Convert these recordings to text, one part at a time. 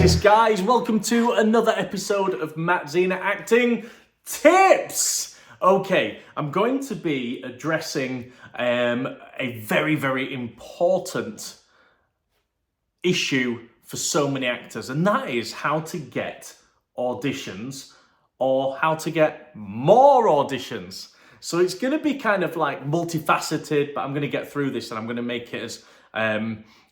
sis guys, welcome to another episode of Matt Zena Acting Tips. Okay, I'm going to be addressing a very important issue for so many actors, and that is how to get auditions or how to get more auditions. So it's going to be kind of like multifaceted, but I'm going to get through this and I'm going to make it as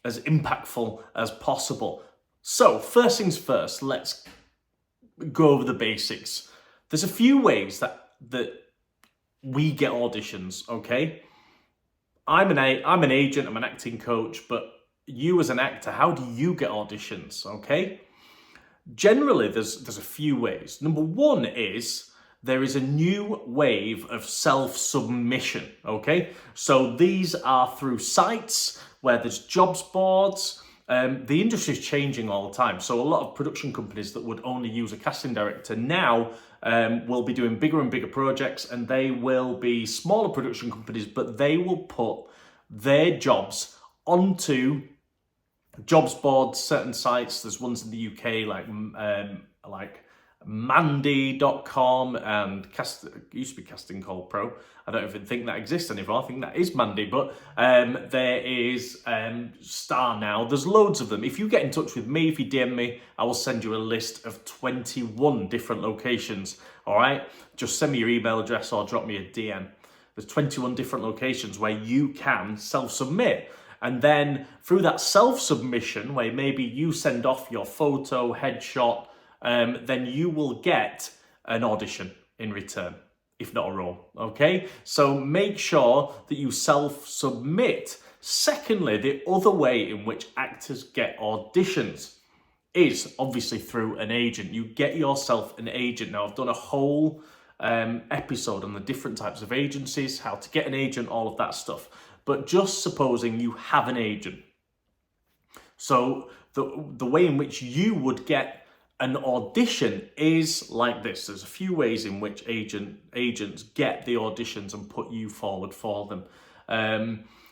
impactful as possible. So first things first, let's go over the basics. There's a few ways that we get auditions, okay? I'm an agent, I'm an acting coach, but you as an actor, how do you get auditions, okay? Generally, there's a few ways. Number one is there is a new wave of self-submission, okay? So these are through sites where there's jobs boards. The industry is changing all the time. So a lot of production companies that would only use a casting director now will be doing bigger and bigger projects, and they will be smaller production companies, but they will put their jobs onto jobs boards, certain sites. There's ones in the UK like Mandy.com and it used to be Casting Call Pro. I don't even think that exists anymore. I think that is Mandy, but there is Star now. There's loads of them. If you get in touch with me, if you DM me, I will send you a list of 21 different locations, all right? Just send me your email address or drop me a DM. There's 21 different locations where you can self-submit. And then through that self-submission, where maybe you send off your photo, headshot, then you will get an audition in return, if not a role, okay? So make sure that you self-submit. Secondly, the other way in which actors get auditions is obviously through an agent. You get yourself an agent. Now, I've done a whole episode on the different types of agencies, how to get an agent, all of that stuff. But just supposing you have an agent. So the way in which you would get an audition is like this. There's a few ways in which agents get the auditions and put you forward for them.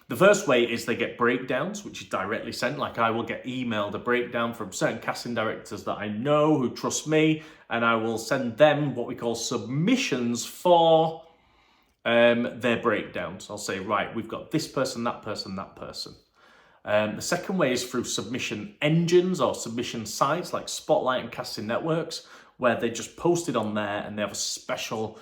The first way is they get breakdowns, which is directly sent. Like I will get emailed a breakdown from certain casting directors that I know who trust me, and I will send them what we call submissions for their breakdowns. I'll say, right, we've got this person, that person, that person. The second way is through submission engines or submission sites like Spotlight and Casting Networks, where they just post it on there and they have a special,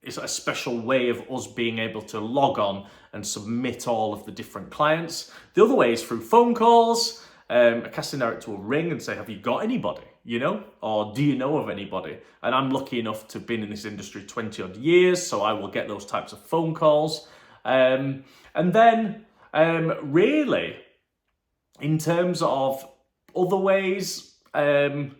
it's a special way of us being able to log on and submit all of the different clients. The other way is through phone calls. A casting director will ring and say, have you got anybody, or do you know of anybody? And I'm lucky enough to have been in this industry 20 odd years, so I will get those types of phone calls. And then really, in terms of other ways, every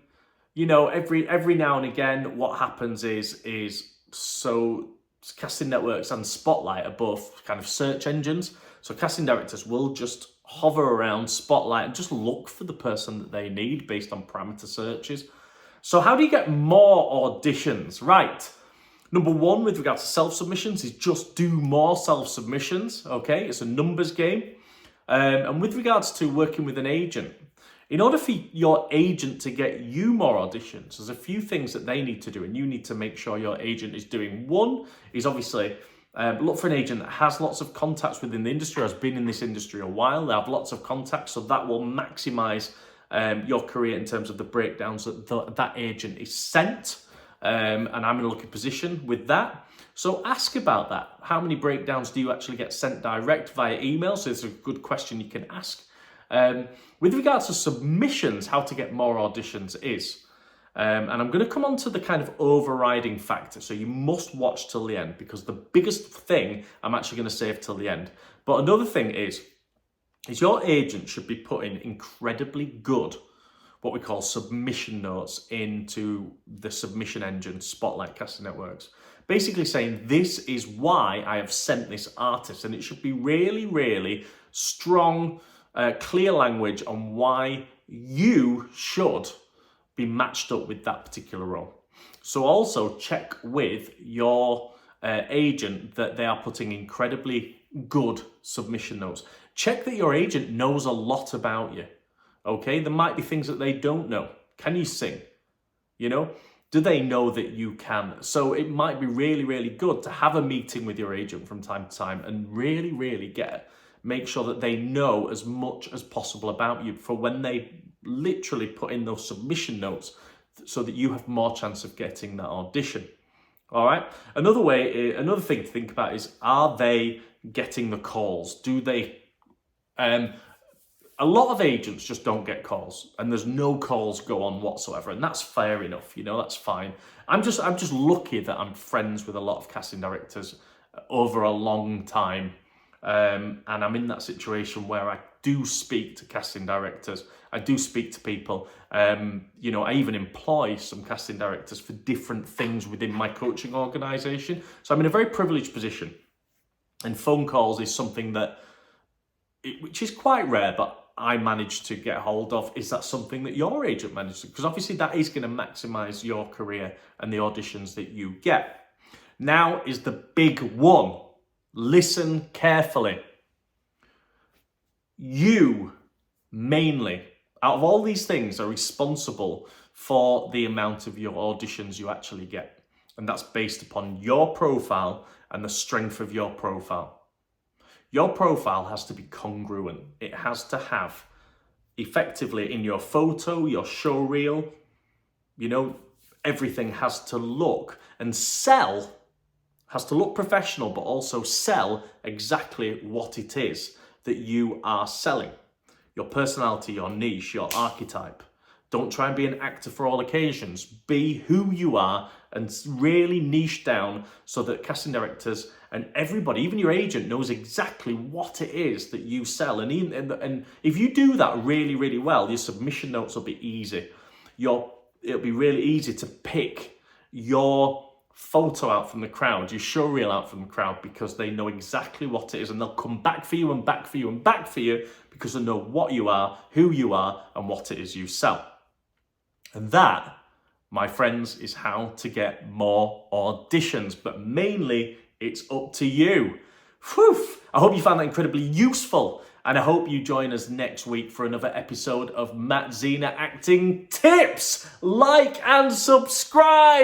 now and again, what happens is so Casting Networks and Spotlight are both kind of search engines. So casting directors will just hover around Spotlight and just look for the person that they need based on parameter searches. So how do you get more auditions? Right. Number one, with regard to self-submissions, is just do more self-submissions, okay? It's a numbers game. And with regards to working with an agent, in order for your agent to get you more auditions, there's a few things that they need to do, and you need to make sure your agent is doing. One is obviously look for an agent that has lots of contacts within the industry, has been in this industry a while. They have lots of contacts, so that will maximize your career in terms of the breakdowns that that agent is sent. And I'm in a lucky position with that. So ask about that. How many breakdowns do you actually get sent direct via email? So it's a good question you can ask. With regards to submissions, how to get more auditions is, and I'm going to come on to the kind of overriding factor. So you must watch till the end, because the biggest thing I'm actually going to save till the end. But another thing is your agent should be putting incredibly good, what we call submission notes into the submission engine, Spotlight, Casting Networks. Basically saying, this is why I have sent this artist. And it should be really strong, clear language on why you should be matched up with that particular role. So also check with your agent that they are putting incredibly good submission notes. Check that your agent knows a lot about you. Okay, there might be things that they don't know. Can you sing? You know, do they know that you can? So it might be really, really good to have a meeting with your agent from time to time and really, really make sure that they know as much as possible about you for when they literally put in those submission notes, so that you have more chance of getting that audition. All right. Another thing to think about is, are they getting the calls? Do they? A lot of agents just don't get calls, and there's no calls go on whatsoever, and that's fair enough. You know, that's fine. I'm just lucky that I'm friends with a lot of casting directors over a long time, and I'm in that situation where I do speak to casting directors. I do speak to people. You know, I even employ some casting directors for different things within my coaching organisation. So I'm in a very privileged position, and phone calls is something which is quite rare, but I managed to get hold of. Is that something that your agent managed to? Because obviously that is going to maximise your career and the auditions that you get. Now is the big one. Listen carefully. You mainly, out of all these things, are responsible for the amount of your auditions you actually get. And that's based upon your profile and the strength of your profile. Your profile has to be congruent. It has to have, effectively, in your photo, your show reel, you know, everything has to look and sell, has to look professional, but also sell exactly what it is that you are selling. Your personality, your niche, your archetype. Don't try and be an actor for all occasions. Be who you are and really niche down so that casting directors and everybody, even your agent, knows exactly what it is that you sell. And if you do that really, really well, your submission notes will be easy. It'll be really easy to pick your photo out from the crowd, your show reel out from the crowd, because they know exactly what it is, and they'll come back for you and back for you and back for you because they know what you are, who you are, and what it is you sell. And that, my friends, is how to get more auditions. But mainly, it's up to you. Whew. I hope you found that incredibly useful. And I hope you join us next week for another episode of Matt Zena Acting Tips. Like and subscribe.